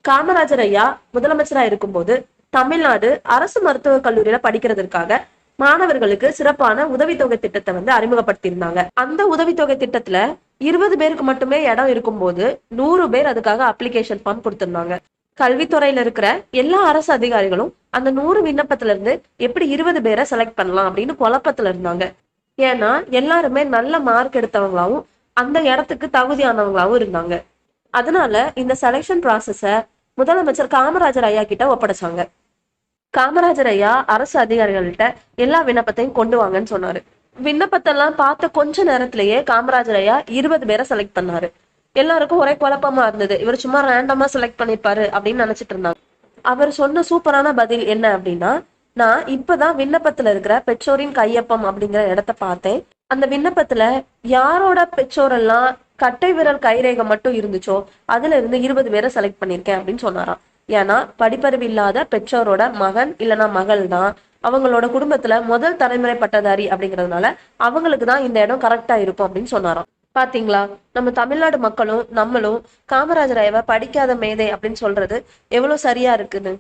காமராஜர் ஐயா முதலமைச்சரா இருக்கும்போது தமிழ்நாடு அரசு மருத்துவக் கல்லூரியில படிக்கிறதுக்காக மாணவர்களுக்கு சிறப்பான உதவித்தொகை திட்டத்தை அறிமுகப்படுத்தியிருந்தாங்க. அந்த உதவித்தொகை திட்டத்துல 20 பேருக்கு மட்டுமே இடம் இருக்கும்போது 100 பேர் அதுக்காக அப்ளிகேஷன் ஃபார்ம் கொடுத்திருந்தாங்க. கல்வித்துறையில இருக்கிற எல்லா அரசு அதிகாரிகளும் அந்த 100 விண்ணப்பத்துல இருந்து எப்படி 20 பேரை செலக்ட் பண்ணலாம் அப்படின்னு குழப்பத்துல இருந்தாங்க. ஏன்னா எல்லாருமே நல்ல மார்க் எடுத்தவங்களாவும் அந்த இடத்துக்கு தகுதியானவங்களாவும் இருந்தாங்க. அதனால இந்த செலெக்ஷன் ப்ராசஸ முதலமைச்சர் காமராஜர் ஐயா கிட்ட ஒப்படைச்சாங்க. காமராஜர் ஐயா அரசு அதிகாரிகள்கிட்ட எல்லா விண்ணப்பத்தையும் கொண்டு வாங்கன்னு சொன்னாரு. விண்ணப்பத்தெல்லாம் பார்த்த கொஞ்ச நேரத்திலேயே காமராஜர் ஐயா 20 பேரை செலக்ட் பண்ணாரு. எல்லாருக்கும் ஒரே குழப்பமா இருந்தது. இவர் சும்மா ரேண்டமா செலக்ட் பண்ணிருப்பாரு அப்படின்னு நினைச்சிட்டு இருந்தாங்க. அவர் சொன்ன சூப்பரான பதில் என்ன அப்படின்னா, நான் இப்பதான் விண்ணப்பத்துல இருக்கிற பெற்றோரின் கையொப்பம் அப்படிங்கிற இடத்த பார்த்தேன். அந்த விண்ணப்பத்துல யாரோட பெற்றோரெல்லாம் கட்டை விரல் கைரேகை மட்டும் இருந்துச்சோ அதுல இருந்து 20 பேரை செலக்ட் பண்ணிருக்கேன் அப்படின்னு சொன்னாராம். ஏன்னா படிப்பறிவு இல்லாத பெற்றோரோட மகன் இல்லைன்னா மகள் தான் அவங்களோட குடும்பத்துல முதல் தலைமுறை பட்டதாரி அப்படிங்கிறதுனால அவங்களுக்கு தான் இந்த இடம் கரெக்டா இருக்கும் அப்படின்னு சொன்னாராம். பாத்தீங்களா, நம்ம தமிழ்நாடு மக்களும் நம்மளும் காமராஜர் ஐயாவை படிக்காத மேதை அப்படின்னு சொல்றது எவ்வளவு சரியா இருக்குன்னு.